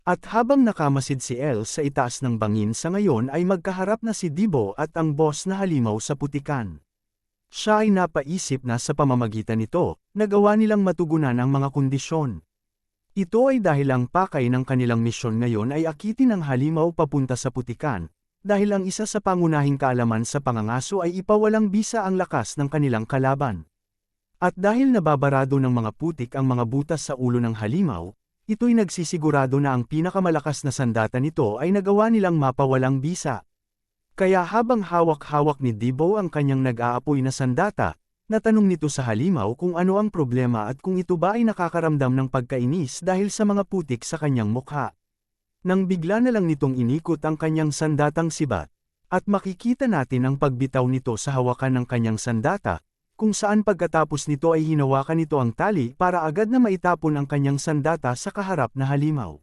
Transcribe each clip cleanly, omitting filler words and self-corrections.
At habang nakamasid si El sa itaas ng bangin sa ngayon ay magkaharap na si Dibo at ang boss na halimaw sa putikan. Siya ay napaisip na sa pamamagitan nito, nagawa nilang matugunan ang mga kondisyon. Ito ay dahil ang pakay ng kanilang misyon ngayon ay akitin ang halimaw papunta sa putikan, dahil ang isa sa pangunahing kaalaman sa pangangaso ay ipawalang bisa ang lakas ng kanilang kalaban. At dahil nababarado ng mga putik ang mga butas sa ulo ng halimaw, ito'y nagsisigurado na ang pinakamalakas na sandata nito ay nagawa nilang mapawalang bisa. Kaya habang hawak-hawak ni Dibo ang kanyang nag-aapoy na sandata, natanong nito sa halimaw kung ano ang problema at kung ito ba ay nakakaramdam ng pagkainis dahil sa mga putik sa kanyang mukha. Nang bigla na lang nitong inikot ang kanyang sandatang sibat, at makikita natin ang pagbitaw nito sa hawakan ng kanyang sandata, kung saan pagkatapos nito ay hinawakan nito ang tali para agad na maitapon ang kanyang sandata sa kaharap na halimaw.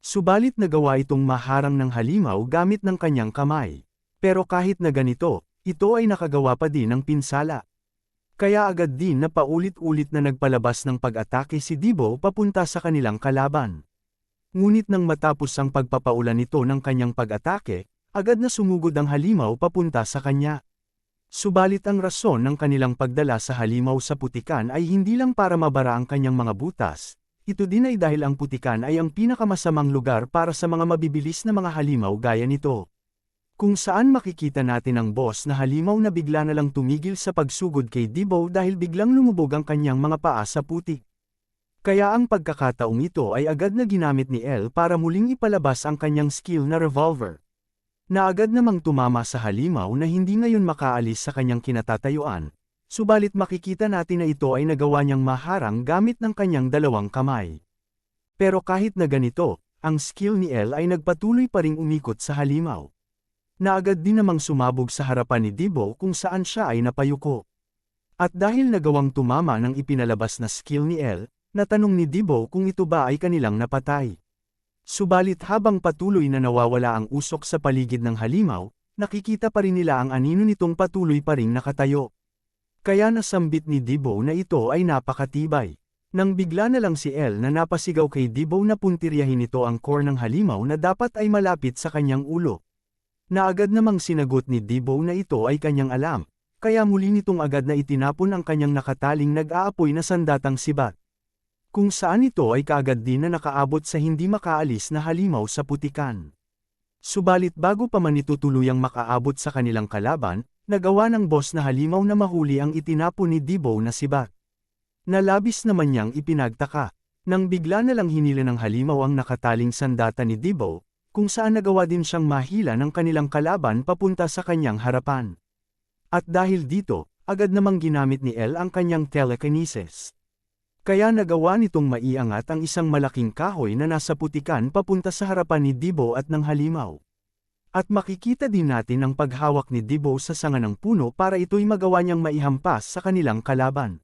Subalit nagawa itong maharang ng halimaw gamit ng kanyang kamay. Pero kahit na ganito, ito ay nakagawa pa din ng pinsala. Kaya agad din na paulit-ulit na nagpalabas ng pag-atake si Dibo papunta sa kanilang kalaban. Ngunit nang matapos ang pagpapaulan nito ng kanyang pag-atake, agad na sumugod ang halimaw papunta sa kanya. Subalit ang rason ng kanilang pagdala sa halimaw sa putikan ay hindi lang para mabara ang kanyang mga butas, ito din ay dahil ang putikan ay ang pinakamasamang lugar para sa mga mabibilis na mga halimaw gaya nito. Kung saan makikita natin ang boss na halimaw na bigla na lang tumigil sa pagsugod kay Dibo dahil biglang lumubog ang kanyang mga paa sa putik. Kaya ang pagkakataong ito ay agad na ginamit ni El para muling ipalabas ang kanyang skill na revolver, na agad namang tumama sa halimaw na hindi ngayon makaalis sa kanyang kinatatayuan, subalit makikita natin na ito ay nagawa niyang maharang gamit ng kanyang dalawang kamay. Pero kahit na ganito, ang skill ni El ay nagpatuloy pa ring umikot sa halimaw, na agad din namang sumabog sa harapan ni Dibo kung saan siya ay napayuko. At dahil nagawang tumama ng ipinalabas na skill ni El, natanong ni Dibo kung ito ba ay kanilang napatay. Subalit habang patuloy na nawawala ang usok sa paligid ng halimaw, nakikita pa rin nila ang anino nitong patuloy pa ring nakatayo. Kaya nasambit ni Dibo na ito ay napakatibay. Nang bigla na lang si El na napasigaw kay Dibo na puntiryahin nito ang core ng halimaw na dapat ay malapit sa kanyang ulo. Na agad namang sinagot ni Dibo na ito ay kanyang alam, kaya muli nitong agad na itinapon ang kanyang nakataling nag-aapoy na sandatang sibat. Kung saan ito ay kaagad din na nakaabot sa hindi makaalis na halimaw sa putikan. Subalit bago pa man ito tuluyang makaabot sa kanilang kalaban, nagawa ng boss na halimaw na mahuli ang itinapon ni Dibo na sibat. Nalabis naman niyang ipinagtaka, nang bigla na lang hinila ng halimaw ang nakataling sandata ni Dibo, kung saan nagawa din siyang mahila ng kanilang kalaban papunta sa kanyang harapan. At dahil dito, agad namang ginamit ni El ang kanyang telekinesis. Kaya nagawa nitong maiangat ang isang malaking kahoy na nasa putikan papunta sa harapan ni Dibo at ng halimaw. At makikita din natin ang paghawak ni Dibo sa sanga ng puno para ito'y magawa niyang maihampas sa kanilang kalaban.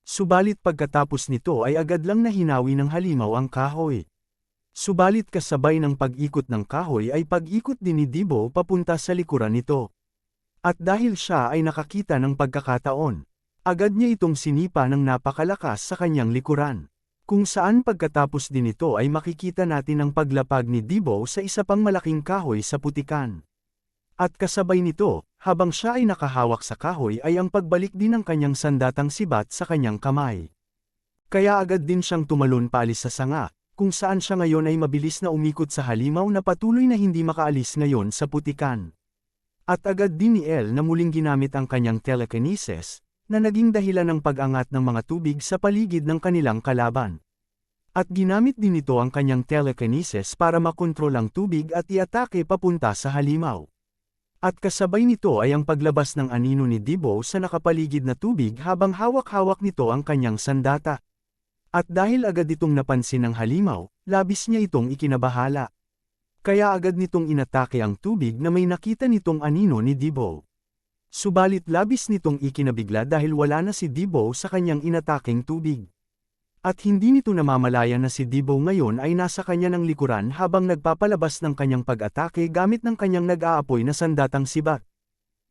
Subalit pagkatapos nito ay agad lang nahinawi ng halimaw ang kahoy. Subalit kasabay ng pag-ikot ng kahoy ay pag-ikot din ni Dibo papunta sa likuran nito. At dahil siya ay nakakita ng pagkakataon, agad niya itong sinipa ng napakalakas sa kanyang likuran. Kung saan pagkatapos din ito ay makikita natin ang paglapag ni Dibo sa isa pang malaking kahoy sa putikan. At kasabay nito, habang siya ay nakahawak sa kahoy ay ang pagbalik din ng kanyang sandatang sibat sa kanyang kamay. Kaya agad din siyang tumalon paalis sa sanga, kung saan siya ngayon ay mabilis na umikot sa halimaw na patuloy na hindi makaalis ngayon sa putikan. At agad din ni El na muling ginamit ang kanyang telekinesis, na naging dahilan ng pag-angat ng mga tubig sa paligid ng kanilang kalaban. At ginamit din ito ang kanyang telekinesis para makontrol ang tubig at iatake papunta sa halimaw. At kasabay nito ay ang paglabas ng anino ni Dibo sa nakapaligid na tubig habang hawak-hawak nito ang kanyang sandata. At dahil agad itong napansin ng halimaw, labis niya itong ikinabahala. Kaya agad nitong inatake ang tubig na may nakita nitong anino ni Dibo. Subalit labis nitong ikinabigla dahil wala na si Dibo sa kanyang inataking tubig. At hindi nito namamalaya na si Dibo ngayon ay nasa kanya ng likuran habang nagpapalabas ng kanyang pag-atake gamit ng kanyang nag-aapoy na sandatang sibat.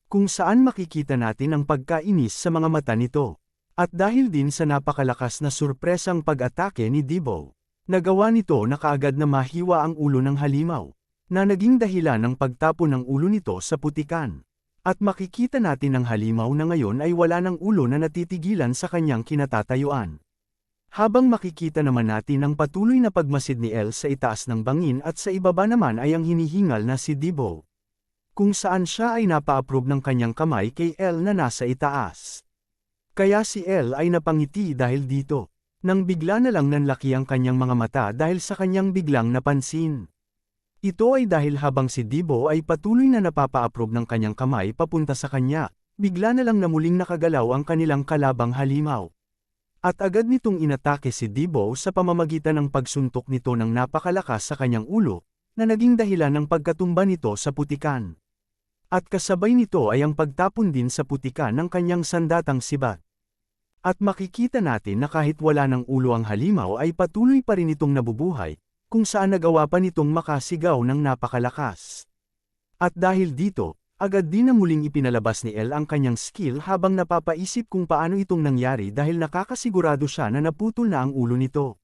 Kung saan makikita natin ang pagkainis sa mga mata nito. At dahil din sa napakalakas na surpresang pag-atake ni Dibo, Nagawa nito na kaagad na mahiwa ang ulo ng halimaw, na naging dahilan ng pagtapon ng ulo nito sa putikan. At makikita natin ang halimaw na ngayon ay wala ng ulo na natitigilan sa kanyang kinatatayuan. Habang makikita naman natin ang patuloy na pagmasid ni Elle sa itaas ng bangin at sa ibaba naman ay ang hinihingal na si Debo, kung saan siya ay napa-approve ng kanyang kamay kay Elle na nasa itaas. Kaya si Elle ay napangiti dahil dito, nang bigla na lang nanlaki ang kanyang mga mata dahil sa kanyang biglang napansin. Ito ay dahil habang si Debo ay patuloy na napapa-approve ng kanyang kamay papunta sa kanya, bigla na lang na muling nakagalaw ang kanilang kalabang halimaw. At agad nitong inatake si Debo sa pamamagitan ng pagsuntok nito ng napakalakas sa kanyang ulo, na naging dahilan ng pagkatumba nito sa putikan. At kasabay nito ay ang pagtapon din sa putikan ng kanyang sandatang sibat. At makikita natin na kahit wala ng ulo ang halimaw ay patuloy pa rin itong nabubuhay, kung saan nagawa pa nitong makasigaw ng napakalakas. At dahil dito, agad din na muling ipinalabas ni Elle ang kanyang skill habang napapaisip kung paano itong nangyari dahil nakakasigurado siya na naputol na ang ulo nito.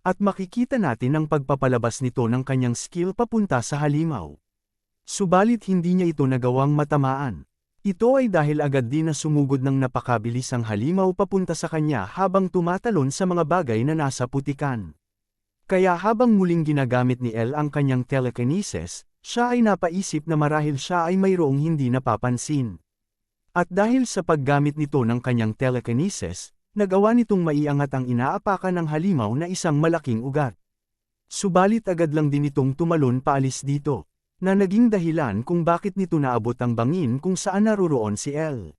At makikita natin ang pagpapalabas nito ng kanyang skill papunta sa halimaw. Subalit hindi niya ito nagawang matamaan. Ito ay dahil agad din na sumugod ng napakabilis ang halimaw papunta sa kanya habang tumatalon sa mga bagay na nasa putikan. Kaya habang muling ginagamit ni Elle ang kanyang telekinesis, siya ay napaisip na marahil siya ay mayroong hindi napapansin. At dahil sa paggamit nito ng kanyang telekinesis, nagawa nitong maiangat ang inaapakan ng halimaw na isang malaking ugat. Subalit agad lang din itong tumalon paalis dito, na naging dahilan kung bakit nito naabot ang bangin kung saan naroroon si Elle.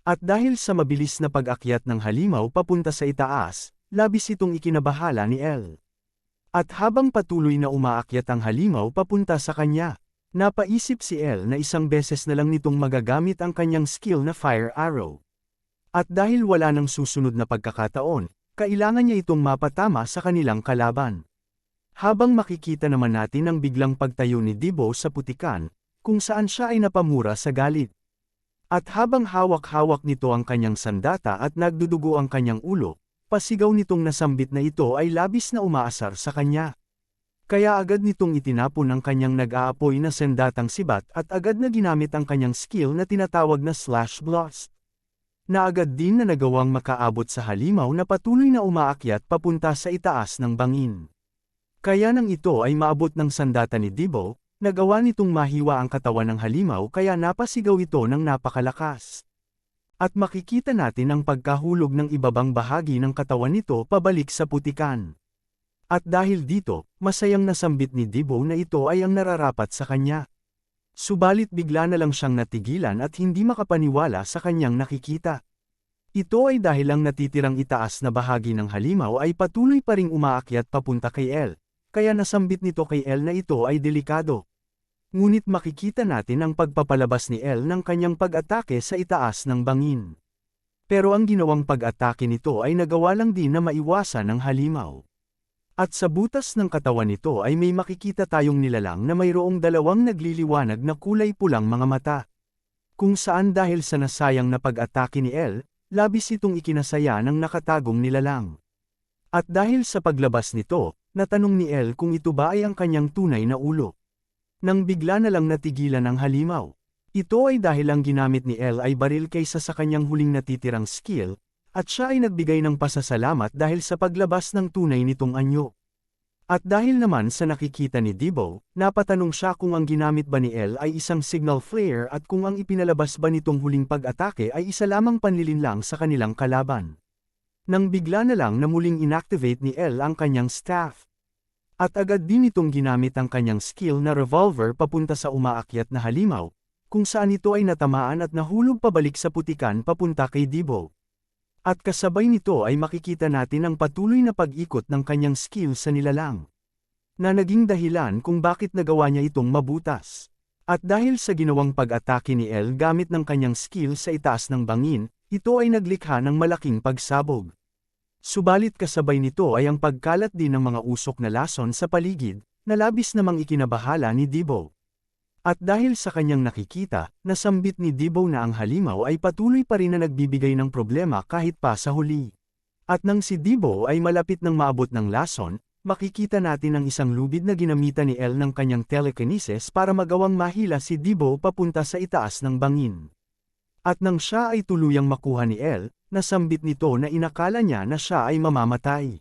At dahil sa mabilis na pag-akyat ng halimaw papunta sa itaas, labis itong ikinabahala ni Elle. At habang patuloy na umaakyat ang halimaw papunta sa kanya, napaisip si Elle na isang beses na lang nitong magagamit ang kanyang skill na fire arrow. At dahil wala nang susunod na pagkakataon, kailangan niya itong mapatama sa kanilang kalaban. Habang makikita naman natin ang biglang pagtayo ni Debo sa putikan, kung saan siya ay napamura sa galit. At habang hawak-hawak nito ang kanyang sandata at nagdudugo ang kanyang ulo, pasigaw nitong nasambit na ito ay labis na umaasar sa kanya. Kaya agad nitong itinapon ang kanyang nag-aapoy na sandatang sibat at agad na ginamit ang kanyang skill na tinatawag na slash blast, na agad din na nagawang makaabot sa halimaw na patuloy na umaakyat papunta sa itaas ng bangin. Kaya nang ito ay maabot ng sandata ni Debo, nagawa nitong mahiwa ang katawan ng halimaw kaya napasigaw ito ng napakalakas. At makikita natin ang pagkahulog ng ibabang bahagi ng katawan nito pabalik sa putikan. At dahil dito, masayang nasambit ni Debo na ito ay ang nararapat sa kanya. Subalit bigla na lang siyang natigilan at hindi makapaniwala sa kanyang nakikita. Ito ay dahil ang natitirang itaas na bahagi ng halimaw ay patuloy pa ring umaakyat papunta kay Elle. Kaya nasambit nito kay Elle na ito ay delikado. Ngunit makikita natin ang pagpapalabas ni Elle ng kanyang pag-atake sa itaas ng bangin. Pero ang ginawang pag-atake nito ay nagawa lang din na maiwasan ng halimaw. At sa butas ng katawan nito ay may makikita tayong nilalang na mayroong dalawang nagliliwanag na kulay pulang mga mata. Kung saan dahil sa nasayang na pag-atake ni Elle, labis itong ikinasaya ng nakatagong nilalang. At dahil sa paglabas nito, natanong ni Elle kung ito ba ay ang kanyang tunay na ulo. Nang bigla na lang natigilan ang halimaw. Ito ay dahil ang ginamit ni Elle ay baril kaysa sa kanyang huling natitirang skill, at siya ay nagbigay ng pasasalamat dahil sa paglabas ng tunay nitong anyo. At dahil naman sa nakikita ni Debo, napatanong siya kung ang ginamit ba ni Elle ay isang signal flare at kung ang ipinalabas ba nitong huling pag-atake ay isa lamang panlilinlang sa kanilang kalaban. Nang bigla na lang na muling inactivate ni Elle ang kanyang staff. At agad din itong ginamit ang kanyang skill na revolver papunta sa umaakyat na halimaw, kung saan ito ay natamaan at nahulog pabalik sa putikan papunta kay Debo. At kasabay nito ay makikita natin ang patuloy na pag-ikot ng kanyang skill sa nilalang, na naging dahilan kung bakit nagawa niya itong mabutas. At dahil sa ginawang pag-atake ni Elle gamit ng kanyang skill sa itaas ng bangin, ito ay naglikha ng malaking pagsabog. Subalit kasabay nito ay ang pagkalat din ng mga usok na lason sa paligid, na labis namang ikinabahala ni Debo. At dahil sa kanyang nakikita, nasambit ni Debo na ang halimaw ay patuloy pa rin na nagbibigay ng problema kahit pa sa huli. At nang si Debo ay malapit ng maabot ng lason, makikita natin ang isang lubid na ginamitan ni El ng kanyang telekinesis para magawang mahila si Dibo papunta sa itaas ng bangin. At nang siya ay tuluyang makuha ni El, nasambit nito na inakala niya na siya ay mamamatay.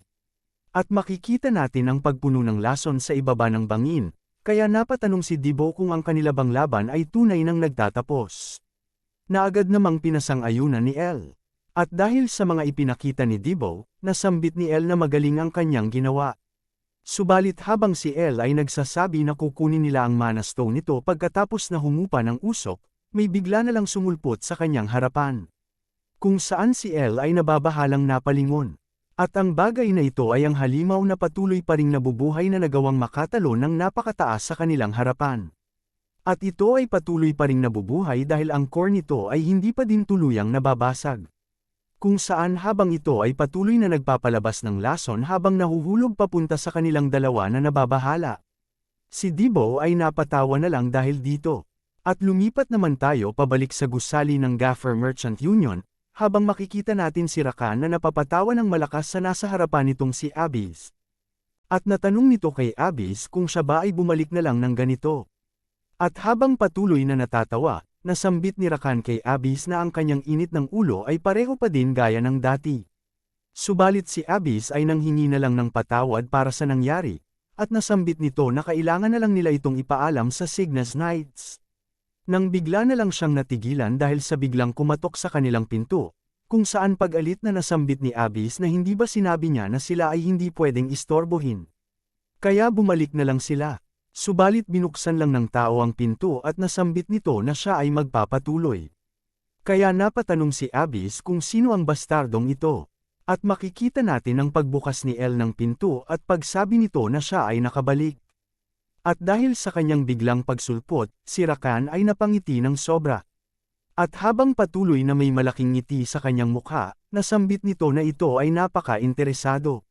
At makikita natin ang pagpuno ng lason sa ibaba ng bangin, kaya napatanong si Dibo kung ang kanila bang laban ay tunay nang nagtatapos. Naagad namang pinasang-ayunan ni El. At dahil sa mga ipinakita ni Dibo, nasambit ni El na magaling ang kanyang ginawa. Subalit habang si El ay nagsasabi na kukunin nila ang Mana Stone nito pagkatapos na humupa ng usok, may bigla na lang sumulpot sa kanyang harapan. Kung saan si El ay nababahalang napalingon. At ang bagay na ito ay ang halimaw na patuloy pa ring nabubuhay na nagawang makatalo ng napakataas sa kanilang harapan. At ito ay patuloy pa ring nabubuhay dahil ang core nito ay hindi pa din tuluyang nababasag. Kung saan habang ito ay patuloy na nagpapalabas ng lason habang nahuhulog papunta sa kanilang dalawa na nababahala. Si Dibo ay napatawa na lang dahil dito. At lumipat naman tayo pabalik sa gusali ng Gaffer Merchant Union, habang makikita natin si Rakan na napapatawa ng malakas sa nasa harapan nitong si Abyss. At natanong nito kay Abyss kung siya ba ay bumalik na lang ng ganito. At habang patuloy na natatawa, nasambit ni Rakan kay Abyss na ang kanyang init ng ulo ay pareho pa din gaya ng dati. Subalit si Abyss ay nanghingi na lang ng patawad para sa nangyari, at nasambit nito na kailangan na lang nila itong ipaalam sa Cygnus Knights. Nang bigla na lang siyang natigilan dahil sa biglang kumatok sa kanilang pinto, kung saan pag-alit na nasambit ni Abyss na hindi ba sinabi niya na sila ay hindi pwedeng istorbohin. Kaya bumalik na lang sila. Subalit binuksan lang ng tao ang pinto at nasambit nito na siya ay magpapatuloy. Kaya napatanong si Abyss kung sino ang bastardong ito. At makikita natin ang pagbukas ni El ng pinto at pagsabi nito na siya ay nakabalik. At dahil sa kanyang biglang pagsulpot, si Rakan ay napangiti ng sobra. At habang patuloy na may malaking ngiti sa kanyang mukha, nasambit nito na ito ay napaka-interesado.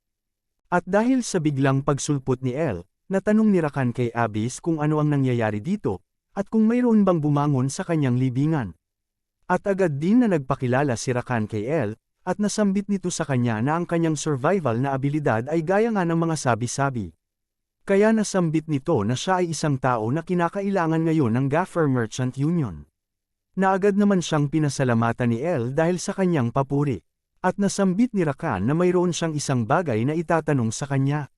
At dahil sa biglang pagsulpot ni El, natanong ni Rakan kay Abyss kung ano ang nangyayari dito, at kung mayroon bang bumangon sa kanyang libingan. At agad din na nagpakilala si Rakan kay El, at nasambit nito sa kanya na ang kanyang survival na abilidad ay gaya nga ng mga sabi-sabi. Kaya nasambit nito na siya ay isang tao na kinakailangan ngayon ng Gaffer Merchant Union. Naagad naman siyang pinasalamatan ni El dahil sa kanyang papuri. At nasambit ni Rakan na mayroon siyang isang bagay na itatanong sa kanya.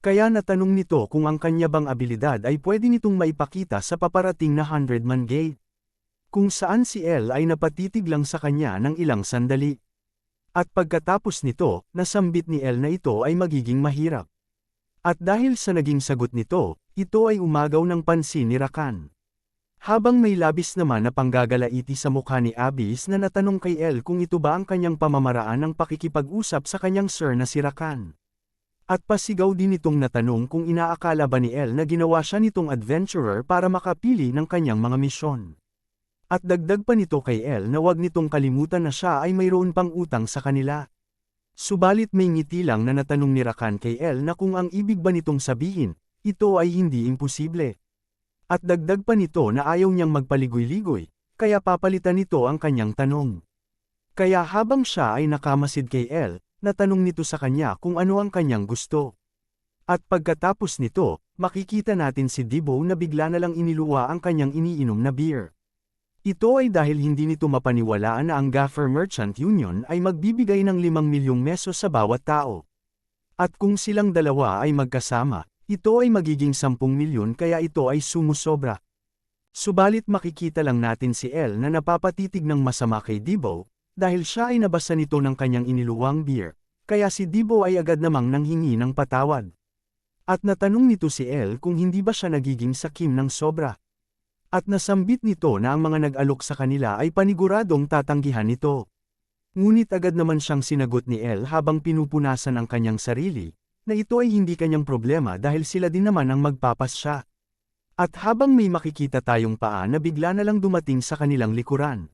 Kaya natanong nito kung ang kanya bang abilidad ay pwede nitong maipakita sa paparating na 100-man gate. Kung saan si El ay napatitig lang sa kanya ng ilang sandali. At pagkatapos nito, nasambit ni El na ito ay magiging mahirap. At dahil sa naging sagot nito, ito ay umagaw ng pansin ni Rakan. Habang may labis naman na panggagalaiti sa mukha ni Abyss na natanong kay El kung ito ba ang kanyang pamamaraan ng pakikipag-usap sa kanyang sir na si Rakan. At pasigaw din itong natanong kung inaakala ba ni El na ginawa siya nitong adventurer para makapili ng kanyang mga misyon. At dagdag pa nito kay El na wag nitong kalimutan na siya ay mayroon pang utang sa kanila. Subalit may ngiti lang na natanong ni Rakan kay El na kung ang ibig ba nitong sabihin, ito ay hindi imposible. At dagdag pa nito na ayaw niyang magpaligoy-ligoy, kaya papalitan nito ang kanyang tanong. Kaya habang siya ay nakamasid kay El, natanong nito sa kanya kung ano ang kanyang gusto. At pagkatapos nito, makikita natin si Dibo na bigla na lang iniluwa ang kanyang iniinom na beer. Ito ay dahil hindi nito mapaniwalaan na ang Gaffer Merchant Union ay magbibigay ng 5 milyong meso sa bawat tao. At kung silang dalawa ay magkasama, ito ay magiging 10 milyon kaya ito ay sumusobra. Subalit makikita lang natin si El na napapatitig ng masama kay Dibo, dahil siya ay nabasa nito ng kanyang iniluwang beer, kaya si Dibo ay agad namang nanghingi ng patawad. At natanong nito si El kung hindi ba siya nagiging sakim ng sobra. At nasambit nito na ang mga nag-alok sa kanila ay paniguradong tatanggihan nito. Ngunit agad naman siyang sinagot ni El habang pinupunasan ang kanyang sarili, na ito ay hindi kanyang problema dahil sila din naman ang magpapasya. At habang may makikita tayong paa na bigla na lang dumating sa kanilang likuran.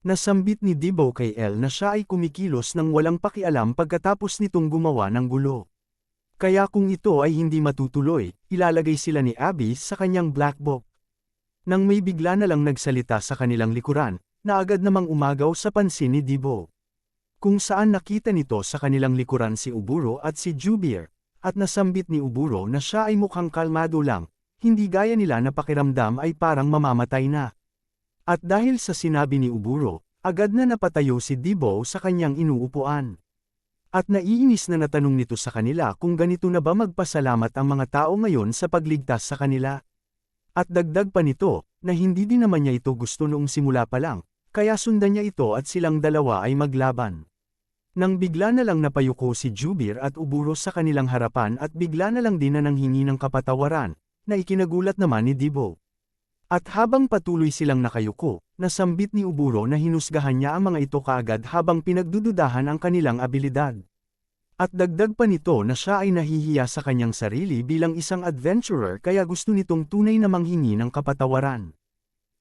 Nasambit ni Dibo kay El na siya ay kumikilos ng walang pakialam pagkatapos nitong gumawa ng gulo. Kaya kung ito ay hindi matutuloy, ilalagay sila ni Abyss sa kanyang black book. Nang may bigla na lang nagsalita sa kanilang likuran, na agad namang umagaw sa pansin ni Dibo. Kung saan nakita nito sa kanilang likuran si Uburo at si Jubir, at nasambit ni Uburo na siya ay mukhang kalmado lang, hindi gaya nila na pakiramdam ay parang mamamatay na. At dahil sa sinabi ni Uburo, agad na napatayo si Dibo sa kanyang inuupuan. At naiinis na natanong nito sa kanila kung ganito na ba magpasalamat ang mga tao ngayon sa pagligtas sa kanila. At dagdag pa nito, na hindi din naman niya ito gusto noong simula pa lang, kaya sundan niya ito at silang dalawa ay maglaban. Nang bigla na lang napayuko si Jubir at Uburo sa kanilang harapan at bigla na lang din na nanghingi ng kapatawaran, na ikinagulat naman ni Dibo. At habang patuloy silang nakayuko, nasambit ni Uburo na hinusgahan niya ang mga ito kaagad habang pinagdududahan ang kanilang abilidad. At dagdag pa nito na siya ay nahihiya sa kanyang sarili bilang isang adventurer kaya gusto nitong tunay na manghingi ng kapatawaran.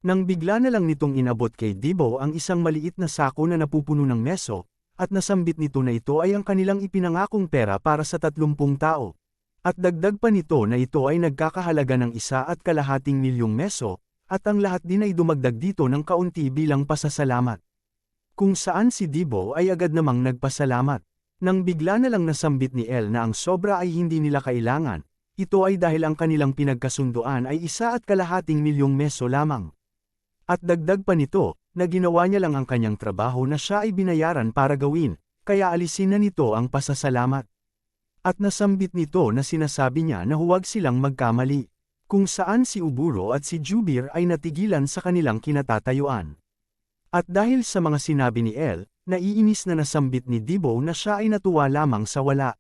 Nang bigla na lang nitong inabot kay Dibo ang isang maliit na sako na napupuno ng meso, at nasambit nito na ito ay ang kanilang ipinangakong pera para sa 30 tao. At dagdag pa nito na ito ay nagkakahalaga ng 1.5 milyong meso, at ang lahat din ay dumagdag dito ng kaunti bilang pasasalamat. Kung saan si Dibo ay agad namang nagpasalamat. Nang bigla na lang nasambit ni El na ang sobra ay hindi nila kailangan, ito ay dahil ang kanilang pinagkasunduan ay 1.5 milyong meso lamang. At dagdag pa nito, na ginawa niya lang ang kanyang trabaho na siya ay binayaran para gawin, kaya alisin na nito ang pasasalamat. At nasambit nito na sinasabi niya na huwag silang magkamali, kung saan si Uburo at si Jubir ay natigilan sa kanilang kinatatayuan. At dahil sa mga sinabi ni El, naiinis na nasambit ni Dibo na siya ay natuwa lamang sa wala.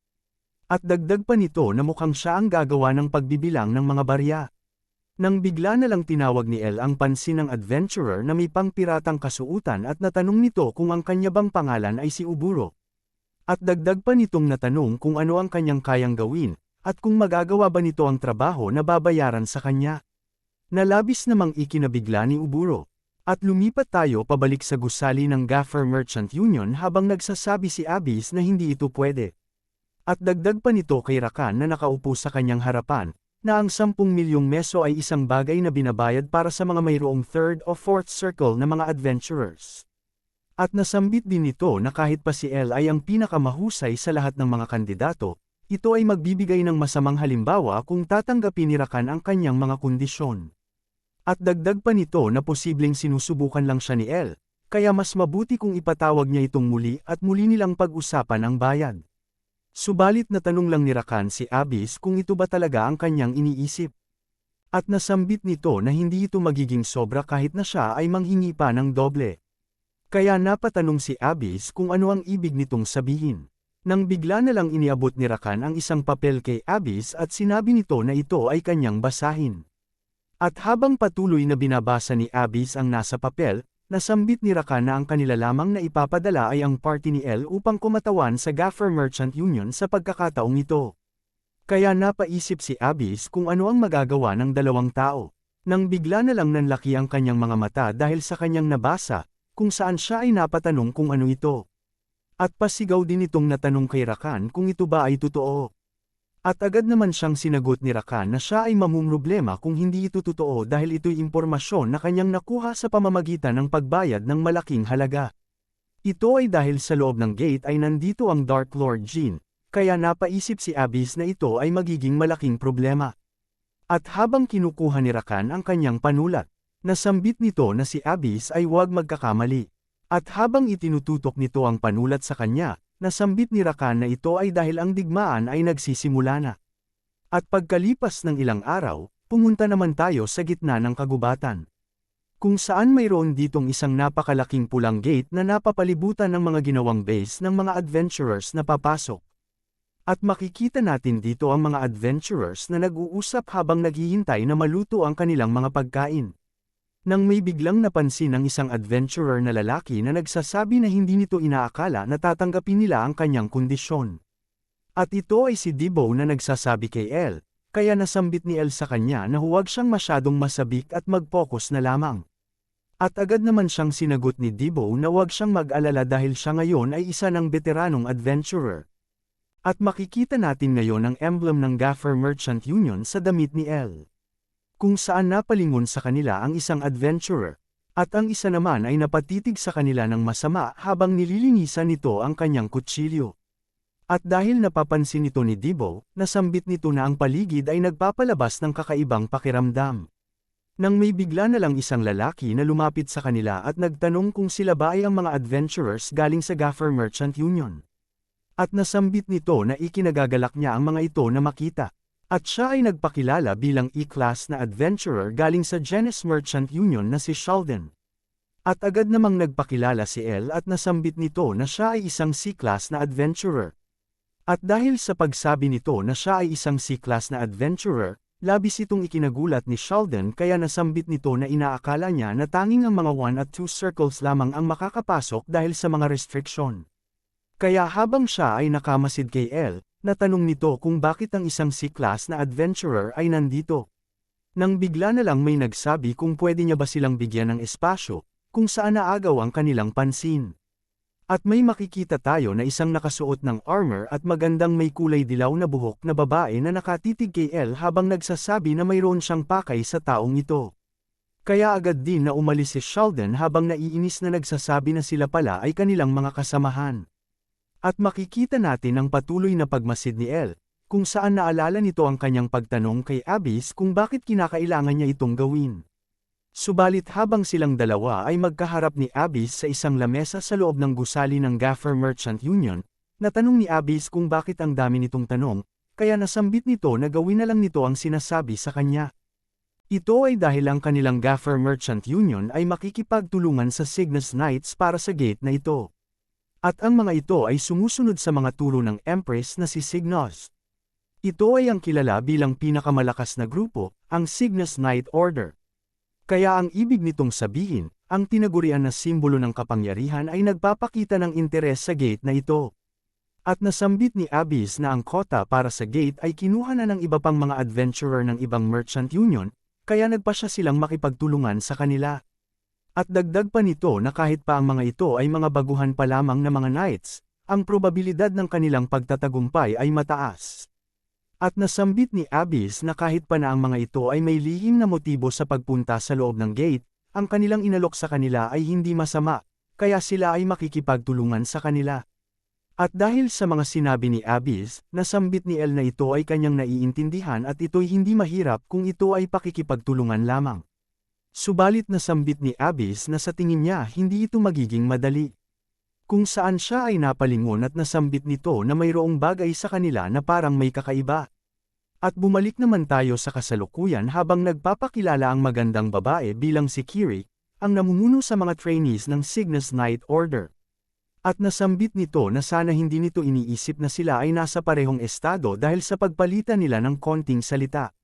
At dagdag pa nito na mukhang siya ang gagawa ng pagbibilang ng mga barya. Nang bigla na lang tinawag ni El ang pansin ng adventurer na may pangpiratang kasuutan at natanong nito kung ang kanya bang pangalan ay si Uburo. At dagdag pa nitong natanong kung ano ang kanyang kayang gawin, at kung magagawa ba nito ang trabaho na babayaran sa kanya. Nalabis namang ikinabigla ni Uburo. At lumipat tayo pabalik sa gusali ng Gaffer Merchant Union habang nagsasabi si Abyss na hindi ito pwede. At dagdag pa nito kay Rakan na nakaupo sa kanyang harapan, na ang 10 milyong meso ay isang bagay na binabayad para sa mga mayroong 3rd o 4th circle na mga adventurers. At nasambit din nito na kahit pa si El ay ang pinakamahusay sa lahat ng mga kandidato, ito ay magbibigay ng masamang halimbawa kung tatanggapin ni Rakan ang kanyang mga kondisyon. At dagdag pa nito na posibleng sinusubukan lang siya ni El, kaya mas mabuti kung ipatawag niya itong muli at muli nilang pag-usapan ang bayad. Subalit natanong lang ni Rakan si Abyss kung ito ba talaga ang kanyang iniisip. At nasambit nito na hindi ito magiging sobra kahit na siya ay manghingi pa ng doble. Kaya napatanong si Abyss kung ano ang ibig nitong sabihin. Nang bigla na lang iniabot ni Rakan ang isang papel kay Abyss at sinabi nito na ito ay kanyang basahin. At habang patuloy na binabasa ni Abyss ang nasa papel, nasambit ni Rakan na ang kanila lamang na ipapadala ay ang party ni El upang kumatawan sa Gaffer Merchant Union sa pagkakataong ito. Kaya napaisip si Abyss kung ano ang magagawa ng dalawang tao. Nang bigla na lang nanlaki ang kanyang mga mata dahil sa kanyang nabasa, kung saan siya ay napatanong kung ano ito. At pasigaw din itong natanong kay Rakan kung ito ba ay totoo. At agad naman siyang sinagot ni Rakan na siya ay mamumroblema kung hindi ito totoo dahil ito'y impormasyon na kanyang nakuha sa pamamagitan ng pagbayad ng malaking halaga. Ito ay dahil sa loob ng gate ay nandito ang Dark Lord Jin, kaya napaisip si Abyss na ito ay magiging malaking problema. At habang kinukuha ni Rakan ang kanyang panulat, nasambit nito na si Abyss ay huwag magkakamali. At habang itinututok nito ang panulat sa kanya, nasambit ni Rakan na ito ay dahil ang digmaan ay nagsisimula na. At pagkalipas ng ilang araw, pumunta naman tayo sa gitna ng kagubatan. Kung saan mayroon ditong isang napakalaking pulang gate na napapalibutan ng mga ginawang base ng mga adventurers na papasok. At makikita natin dito ang mga adventurers na nag-uusap habang naghihintay na maluto ang kanilang mga pagkain. Nang may biglang napansin ang isang adventurer na lalaki na nagsasabi na hindi nito inaakala na tatanggapin nila ang kanyang kondisyon. At ito ay si Dibo na nagsasabi kay El, kaya nasambit ni El sa kanya na huwag siyang masyadong masabik at mag-focus na lamang. At agad naman siyang sinagot ni Dibo na huwag siyang mag-alala dahil siya ngayon ay isa ng veteranong adventurer. At makikita natin ngayon ang emblem ng Gaffer Merchant Union sa damit ni El. Kung saan napalingon sa kanila ang isang adventurer, at ang isa naman ay napatitig sa kanila ng masama habang nililinisan nito ang kanyang kutsilyo. At dahil napapansin ito ni Debo, nasambit nito na ang paligid ay nagpapalabas ng kakaibang pakiramdam. Nang may bigla na lang isang lalaki na lumapit sa kanila at nagtanong kung sila ba ay ang mga adventurers galing sa Gaffer Merchant Union. At nasambit nito na ikinagagalak niya ang mga ito na makita. At siya ay nagpakilala bilang E-class na adventurer galing sa Genes Merchant Union na si Sheldon. At agad namang nagpakilala si Elle at nasambit nito na siya ay isang C-class na adventurer. At dahil sa pagsabi nito na siya ay isang C-class na adventurer, labis itong ikinagulat ni Sheldon kaya nasambit nito na inaakala niya na tanging ang mga 1 at 2 circles lamang ang makakapasok dahil sa mga restriction. Kaya habang siya ay nakamasid kay Elle, natanong nito kung bakit ang isang C-class na adventurer ay nandito. Nang bigla na lang may nagsabi kung pwede niya ba silang bigyan ng espasyo, kung saan naagaw ang kanilang pansin. At may makikita tayo na isang nakasuot ng armor at magandang may kulay dilaw na buhok na babae na nakatitig kay Elle habang nagsasabi na mayroon siyang pakay sa taong ito. Kaya agad din na umalis si Sheldon habang naiinis na nagsasabi na sila pala ay kanilang mga kasamahan. At makikita natin ang patuloy na pagmasid ni Elle, kung saan naalala nito ang kanyang pagtanong kay Abyss kung bakit kinakailangan niya itong gawin. Subalit habang silang dalawa ay magkaharap ni Abyss sa isang lamesa sa loob ng gusali ng Gaffer Merchant Union, natanong ni Abyss kung bakit ang dami nitong tanong, kaya nasambit nito na gawin na lang nito ang sinasabi sa kanya. Ito ay dahil ang kanilang Gaffer Merchant Union ay makikipagtulungan sa Cygnus Knights para sa gate na ito. At ang mga ito ay sumusunod sa mga turo ng Empress na si Cygnus. Ito ay ang kilala bilang pinakamalakas na grupo, ang Cygnus Knight Order. Kaya ang ibig nitong sabihin, ang tinagurian na simbolo ng kapangyarihan ay nagpapakita ng interes sa gate na ito. At nasambit ni Abyss na ang kota para sa gate ay kinuha na ng iba pang mga adventurer ng ibang merchant union, kaya nagpa siya silang makipagtulungan sa kanila. At dagdag pa nito na kahit pa ang mga ito ay mga baguhan pa lamang na mga knights, ang probabilidad ng kanilang pagtatagumpay ay mataas. At nasambit ni Abyss na kahit pa na ang mga ito ay may lihim na motibo sa pagpunta sa loob ng gate, ang kanilang inalok sa kanila ay hindi masama, kaya sila ay makikipagtulungan sa kanila. At dahil sa mga sinabi ni Abyss, nasambit ni Elle na ito ay kanyang naiintindihan at ito'y hindi mahirap kung ito ay pakikipagtulungan lamang. Subalit nasambit ni Abyss na sa tingin niya hindi ito magiging madali. Kung saan siya ay napalingon at nasambit nito na mayroong bagay sa kanila na parang may kakaiba. At bumalik naman tayo sa kasalukuyan habang nagpapakilala ang magandang babae bilang si Kiri, ang namumuno sa mga trainees ng Cygnus Knight Order. At nasambit nito na sana hindi nito iniisip na sila ay nasa parehong estado dahil sa pagpalitan nila ng konting salita.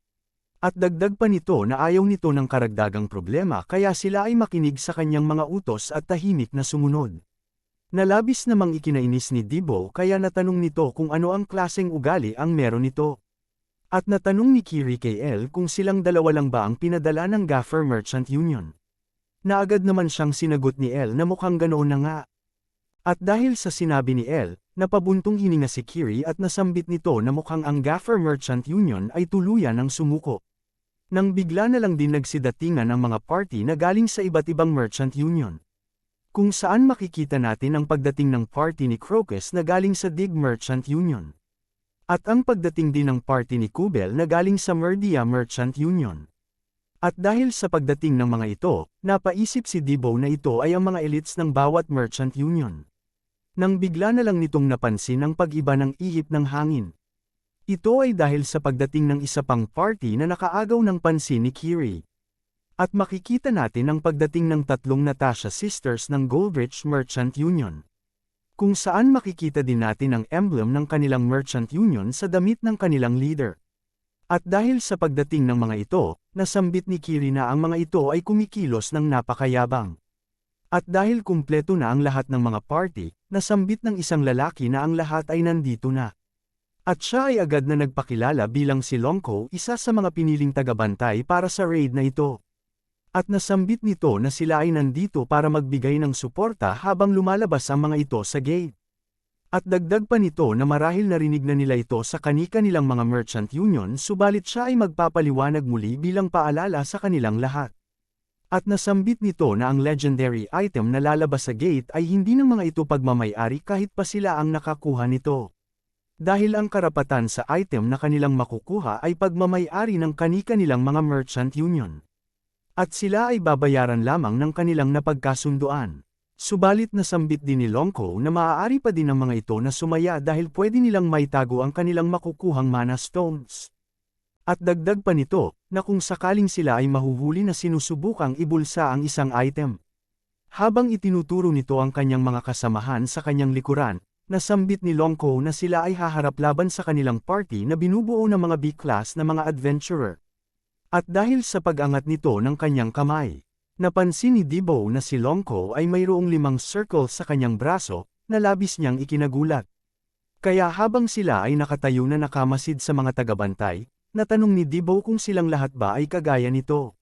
At dagdag pa nito na ayaw nito ng karagdagang problema kaya sila ay makinig sa kanyang mga utos at tahimik na sumunod. Nalabis namang ikinainis ni Debo kaya natanong nito kung ano ang klaseng ugali ang meron nito. At natanong ni Kiri kay Elle kung silang dalawa lang ba ang pinadala ng Gaffer Merchant Union. Naagad naman siyang sinagot ni Elle na mukhang ganoon na nga. At dahil sa sinabi ni Elle, napabuntong hininga si Kiri at nasambit nito na mukhang ang Gaffer Merchant Union ay tuluyan ng sumuko. Nang bigla na lang din nagsidatingan ang mga party na galing sa iba't ibang Merchant Union. Kung saan makikita natin ang pagdating ng party ni Crocus na galing sa Dig Merchant Union. At ang pagdating din ng party ni Kubel na galing sa Merdia Merchant Union. At dahil sa pagdating ng mga ito, napaisip si Debo na ito ay ang mga elites ng bawat Merchant Union. Nang bigla na lang nitong napansin ang pag-iba ng ihip ng hangin. Ito ay dahil sa pagdating ng isa pang party na nakaagaw ng pansin ni Kiri. At makikita natin ang pagdating ng tatlong Natasha sisters ng Goldrich Merchant Union. Kung saan makikita din natin ang emblem ng kanilang Merchant Union sa damit ng kanilang leader. At dahil sa pagdating ng mga ito, nasambit ni Kiri na ang mga ito ay kumikilos ng napakayabang. At dahil kumpleto na ang lahat ng mga party, nasambit ng isang lalaki na ang lahat ay nandito na. At siya ay agad na nagpakilala bilang si Longko, isa sa mga piniling tagabantay para sa raid na ito. At nasambit nito na sila ay nandito para magbigay ng suporta habang lumalabas ang mga ito sa gate. At dagdag pa nito na marahil narinig na nila ito sa kani-kanilang mga merchant union subalit siya ay magpapaliwanag muli bilang paalala sa kanilang lahat. At nasambit nito na ang legendary item na lalabas sa gate ay hindi ng mga ito pagmamay-ari kahit pa sila ang nakakuha nito. Dahil ang karapatan sa item na kanilang makukuha ay pagmamay-ari ng kani-kanilang mga merchant union. At sila ay babayaran lamang ng kanilang napagkasunduan. Subalit nasambit din ni Longko na maaari pa din ng mga ito na sumaya dahil pwede nilang maitago ang kanilang makukuhang mana stones. At dagdag pa nito, na kung sakaling sila ay mahuhuli na sinusubukang ibulsa ang isang item. Habang itinuturo nito ang kanyang mga kasamahan sa kanyang likuran, nasambit ni Longko na sila ay haharap laban sa kanilang party na binubuo ng mga B-class na mga adventurer. At dahil sa pag-angat nito ng kanyang kamay, napansin ni Dibo na si Longko ay mayroong 5 circle sa kanyang braso, na labis niyang ikinagulat. Kaya habang sila ay nakatayo na nakamasid sa mga tagabantay, natanong ni Dibo kung silang lahat ba ay kagaya nito.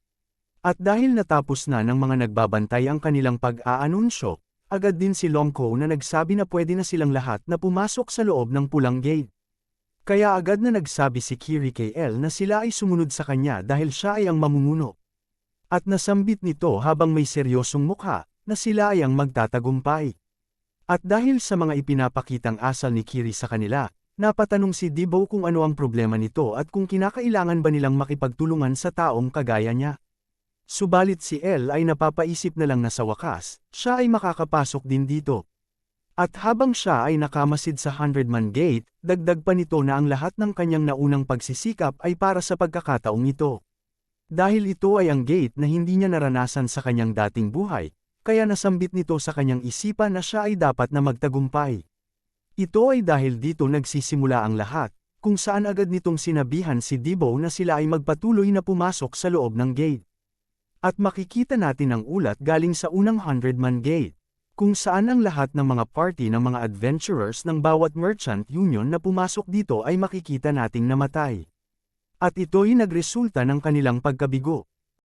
At dahil natapos na ng mga nagbabantay ang kanilang pag-aanunsyo, agad din si Longko na nagsabi na pwede na silang lahat na pumasok sa loob ng pulang gate. Kaya agad na nagsabi si Kiri kay El na sila ay sumunod sa kanya dahil siya ay ang mamumuno. At nasambit nito habang may seryosong mukha, na sila ay ang magtatagumpay. At dahil sa mga ipinapakitang asal ni Kiri sa kanila, napatanong si Dibo kung ano ang problema nito at kung kinakailangan ba nilang makipagtulungan sa taong kagaya niya. Subalit si El ay napapaisip na lang na sa wakas, siya ay makakapasok din dito. At habang siya ay nakamasid sa 100-man gate, dagdag pa nito na ang lahat ng kanyang naunang pagsisikap ay para sa pagkakataong ito. Dahil ito ay ang gate na hindi niya naranasan sa kanyang dating buhay, kaya nasambit nito sa kanyang isipan na siya ay dapat na magtagumpay. Ito ay dahil dito nagsisimula ang lahat, kung saan agad nitong sinabihan si Dibo na sila ay magpatuloy na pumasok sa loob ng gate. At makikita natin ang ulat galing sa unang 100-man gate, kung saan ang lahat ng mga party ng mga adventurers ng bawat merchant union na pumasok dito ay makikita nating namatay. At ito'y nagresulta ng kanilang pagkabigo.